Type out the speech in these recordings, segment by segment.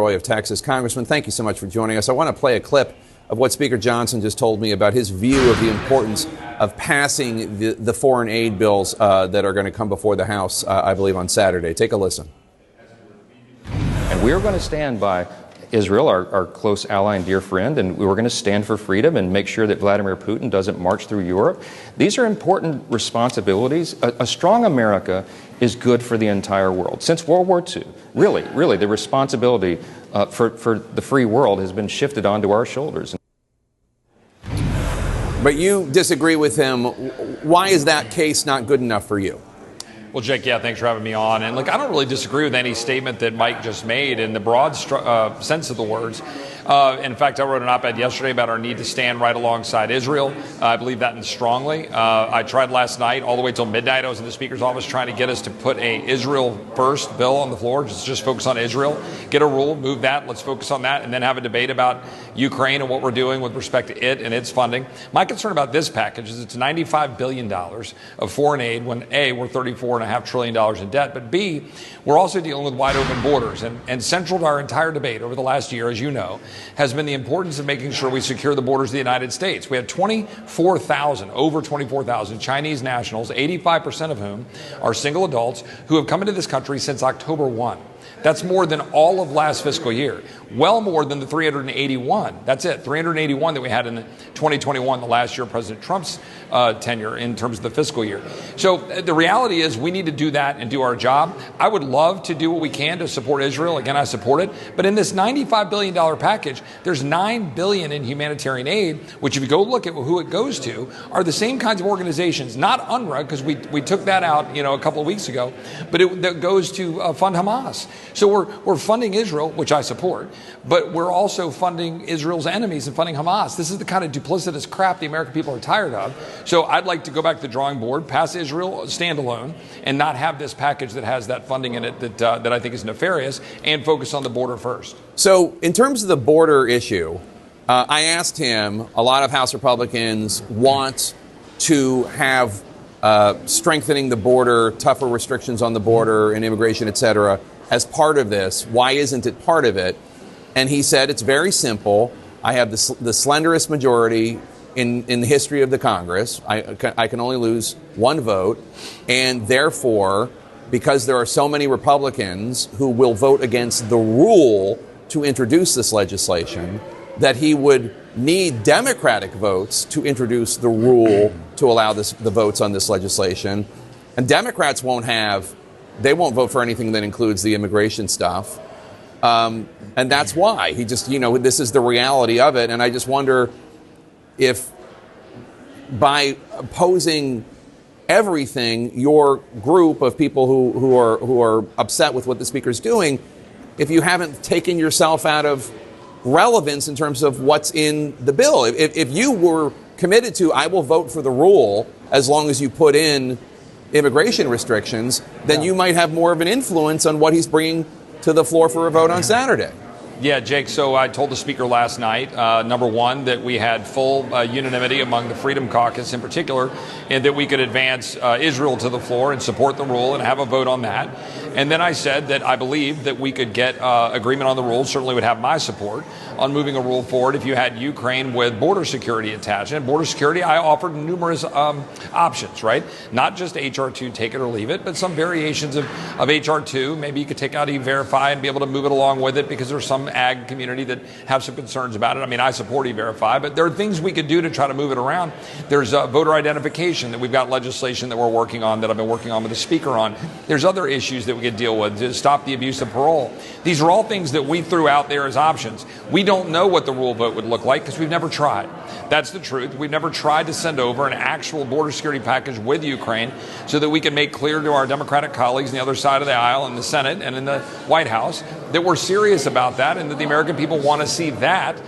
Roy of Texas. Congressman, thank you so much for joining us. I want to play a clip of what Speaker Johnson just told me about his view of the importance of passing the foreign aid bills that are going to come before the House, I believe, on Saturday. Take a listen. And we're going to stand by Israel, our close ally and dear friend, and we were going to stand for freedom and make sure that Vladimir Putin doesn't march through Europe. These are important responsibilities. A strong America is good for the entire world. Since World War II, really, the responsibility for the free world has been shifted onto our shoulders. But you disagree with him. Why is that case not good enough for you? Well, Jake, thanks for having me on. And look, I don't really disagree with any statement that Mike just made in the broad sense of the words. In fact, I wrote an op-ed yesterday about our need to stand right alongside Israel. I believe that strongly. I tried last night all the way till midnight. I was in the Speaker's office trying to get us to put a Israel first bill on the floor, just focus on Israel, get a rule, move that, let's focus on that, and then have a debate about Ukraine and what we're doing with respect to it and its funding. My concern about this package is it's $95 billion of foreign aid when A, we're $34.5 trillion in debt, but B, we're also dealing with wide open borders. And central to our entire debate over the last year, as you know, has been the importance of making sure we secure the borders of the United States. We had over 24,000 Chinese nationals, 85% of whom are single adults, who have come into this country since October 1. That's more than all of last fiscal year. Well more than the 381. That's it, 381 that we had in 2021, the last year of President Trump's tenure in terms of the fiscal year. So the reality is we need to do that and do our job. I would love to do what we can to support Israel. Again, I support it. But in this $95 billion package, there's $9 billion in humanitarian aid, which if you go look at who it goes to, are the same kinds of organizations, not UNRWA, because we took that out a couple of weeks ago, but that goes to fund Hamas. So we're funding Israel, which I support, but we're also funding Israel's enemies and funding Hamas. This is the kind of duplicitous crap the American people are tired of. So I'd like to go back to the drawing board, pass Israel standalone, and not have this package that has that funding in it that I think is nefarious, and focus on the border first. So in terms of the border issue, I asked him, a lot of House Republicans want to have strengthening the border, tougher restrictions on the border and immigration, et cetera, as part of this. Why isn't it part of it? And he said, it's very simple. I have the slenderest majority in the history of the Congress. I can only lose one vote. And therefore, because there are so many Republicans who will vote against the rule to introduce this legislation, that he would need Democratic votes to introduce the rule to allow the votes on this legislation. And Democrats won't vote for anything that includes the immigration stuff. And that's why he just, this is the reality of it. And I just wonder if by opposing everything, your group of people who are upset with what the Speaker's doing, if you haven't taken yourself out of relevance in terms of what's in the bill. If you were committed to, I will vote for the rule as long as you put in immigration restrictions, then you might have more of an influence on what he's bringing to the floor for a vote on Saturday. Yeah, Jake, so I told the Speaker last night, number one, that we had full unanimity among the Freedom Caucus in particular, and that we could advance Israel to the floor and support the rule and have a vote on that. And then I said that I believe that we could get agreement on the rule, certainly would have my support on moving a rule forward if you had Ukraine with border security attached. And border security, I offered numerous options, right? Not just H.R. 2, take it or leave it, but some variations of H.R. 2. Maybe you could take out E-Verify and be able to move it along with it because there's some ag community that have some concerns about it. I mean, I support E-Verify, but there are things we could do to try to move it around. There's voter identification that we've got legislation that we're working on, that I've been working on with the Speaker on. There's other issues that we could deal with to stop the abuse of parole. These are all things that we threw out there as options. We don't know what the rule vote would look like because we've never tried. That's the truth. We've never tried to send over an actual border security package with Ukraine so that we can make clear to our Democratic colleagues on the other side of the aisle in the Senate and in the White House that we're serious about that and that the American people want to see that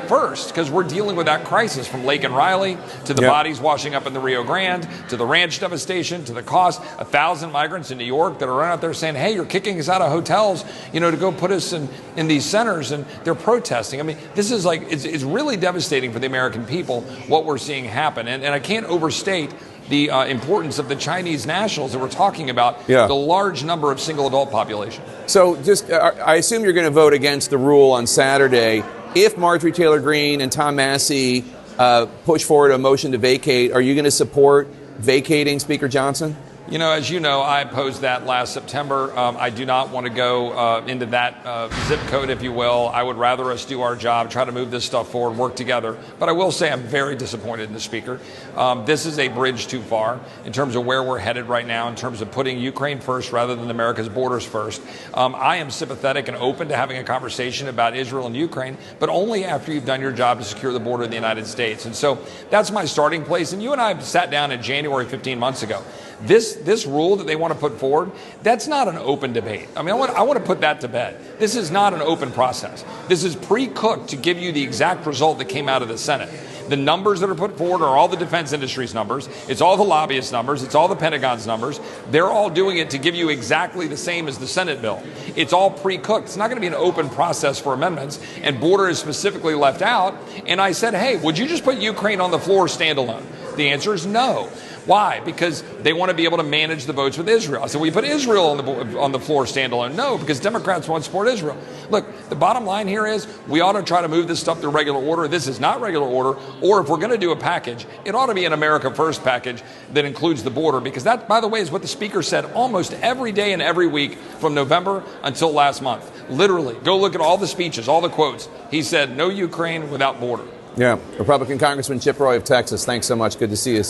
first, because we're dealing with that crisis from Lake and Riley to the bodies washing up in the Rio Grande to the ranch devastation to the cost. 1,000 migrants in New York that are out there saying, hey, you're kicking us out of hotels, to go put us in these centers, and they're protesting. I mean, this is it's really devastating for the American people what we're seeing happen. And I can't overstate the importance of the Chinese nationals that we're talking about, Yeah. the large number of single adult population. So just, I assume you're going to vote against the rule on Saturday. If Marjorie Taylor Greene and Tom Massey push forward a motion to vacate, are you going to support vacating Speaker Johnson? You know, as you know, I opposed that last September. I do not want to go into that zip code, if you will. I would rather us do our job, try to move this stuff forward, work together. But I will say I'm very disappointed in the Speaker. This is a bridge too far in terms of where we're headed right now, in terms of putting Ukraine first rather than America's borders first. I am sympathetic and open to having a conversation about Israel and Ukraine, but only after you've done your job to secure the border of the United States. And so that's my starting place. And you and I sat down in January 15 months ago. This rule that they want to put forward, that's not an open debate. I mean, I want to put that to bed. This is not an open process. This is pre-cooked to give you the exact result that came out of the Senate. The numbers that are put forward are all the defense industry's numbers. It's all the lobbyist numbers. It's all the Pentagon's numbers. They're all doing it to give you exactly the same as the Senate bill. It's all pre-cooked. It's not going to be an open process for amendments, and border is specifically left out. And I said, hey, would you just put Ukraine on the floor standalone? The answer is no. Why? Because they want to be able to manage the votes with Israel. I said, well, you put Israel on the floor standalone. No, because Democrats won't support Israel. Look, the bottom line here is we ought to try to move this stuff to regular order. This is not regular order. Or if we're going to do a package, it ought to be an America First package that includes the border. Because that, by the way, is what the Speaker said almost every day and every week from November until last month. Literally, go look at all the speeches, all the quotes. He said, no Ukraine without border. Yeah. Republican Congressman Chip Roy of Texas, thanks so much. Good to see you.